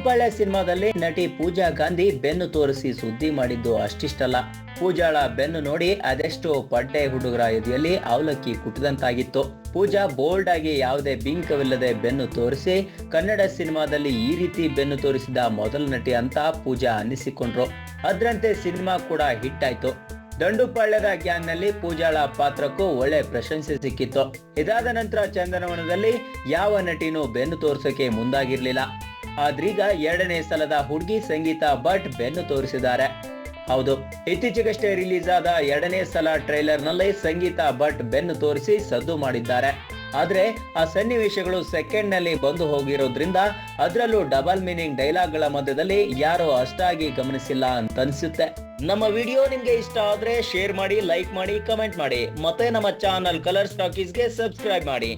ದಂಡುಪಾಳ್ಯ ಸಿನಿಮಾದಲ್ಲಿ ನಟಿ ಪೂಜಾ ಗಾಂಧಿ ಬೆನ್ನು ತೋರಿಸಿ ಸುದ್ದಿ ಮಾಡಿದ್ದು ಅಷ್ಟಿಷ್ಟಲ್ಲ. ಪೂಜಾಳ ಬೆನ್ನು ನೋಡಿ ಅದೆಷ್ಟು ಪಡ್ಡೆ ಹುಡುಗರ ಎದೆಯಲ್ಲಿ ಅವಲಕ್ಕಿ ಕುಟ್ಟಿದಂತಾಗಿತ್ತು. ಪೂಜಾ ಬೋಲ್ಡ್ ಆಗಿ ಯಾವುದೇ ಬಿಂಕವಿಲ್ಲದೆ ಬೆನ್ನು ತೋರಿಸಿ ಕನ್ನಡ ಸಿನಿಮಾದಲ್ಲಿ ಈ ರೀತಿ ಬೆನ್ನು ತೋರಿಸಿದ ಮೊದಲ ನಟಿ ಅಂತ ಪೂಜಾ ಅನ್ನಿಸಿಕೊಂಡ್ರು. ಅದರಂತೆ ಸಿನಿಮಾ ಕೂಡ ಹಿಟ್ ಆಯ್ತು. ದಂಡುಪಾಳ್ಯದ ಗ್ಯಾಂಗ್ ನಲ್ಲಿ ಪೂಜಾಳ ಪಾತ್ರಕ್ಕೂ ಒಳ್ಳೆ ಪ್ರಶಂಸೆ ಸಿಕ್ಕಿತ್ತು. ಇದಾದ ನಂತರ ಚಂದನವನದಲ್ಲಿ ಯಾವ ನಟಿನೂ ಬೆನ್ನು ತೋರಿಸೋಕೆ ಮುಂದಾಗಿರ್ಲಿಲ್ಲ. ಆದ್ರೀಗ ಎರಡನೇ ಸಲದ ಹುಡುಗಿ ಸಂಗೀತಾ ಭಟ್ ಬೆನ್ನು ತೋರಿಸಿದ್ದಾರೆ. ಹೌದು, ಇತ್ತೀಚೆಗಷ್ಟೇ ರಿಲೀಸ್ ಆದ ಎರಡನೇ ಸಲ ಟ್ರೈಲರ್ ನಲ್ಲಿ ಸಂಗೀತಾ ಭಟ್ ಬೆನ್ನು ತೋರಿಸಿ ಸದ್ದು ಮಾಡಿದ್ದಾರೆ. ಆದ್ರೆ ಆ ಸನ್ನಿವೇಶಗಳು ಸೆಕೆಂಡ್ ನಲ್ಲಿ ಬಂದು ಹೋಗಿರೋದ್ರಿಂದ ಅದರಲ್ಲೂ ಡಬಲ್ ಮೀನಿಂಗ್ ಡೈಲಾಗ್ ಗಳ ಮಧ್ಯದಲ್ಲಿ ಯಾರು ಅಷ್ಟಾಗಿ ಗಮನಿಸಿಲ್ಲ ಅಂತ ಅನ್ಸುತ್ತೆ. ನಮ್ಮ ವಿಡಿಯೋ ನಿಮ್ಗೆ ಇಷ್ಟ ಆದ್ರೆ ಶೇರ್ ಮಾಡಿ, ಲೈಕ್ ಮಾಡಿ, ಕಮೆಂಟ್ ಮಾಡಿ, ಮತ್ತೆ ನಮ್ಮ ಚಾನಲ್ ಕಲರ್ಸ್ ಟಾಕೀಸ್ಗೆ ಸಬ್ಸ್ಕ್ರೈಬ್ ಮಾಡಿ.